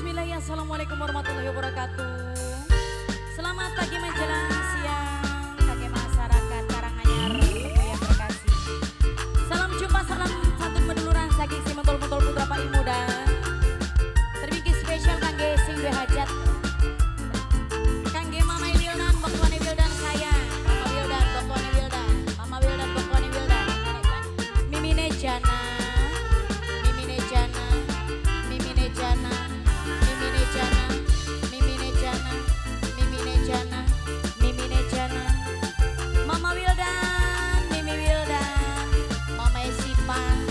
Bismillah ya, assalamualaikum warahmatullahi wabarakatuh. Selamat pagi menjelang siang, kakek masyarakat Karanganyar, ibu yang terkasih. Salam jumpa, salam santun meduluran saking si mentol-mentol putra Pak Muda. Terbiki spesial kangge sing duwe hajat. Kangge Mama Wildan, Bokwane Wildan saya. Mama Wildan, Bokwane Wildan. Mama Wildan, Bokwane Wildan. Mimine Jana. Mimine Jana. Mimine Jana. Mimine Jana. Mimine Jana. Mimine Jana. Mimine Jana. Mama Wildan, Mimi Wildan. Mama Sipa.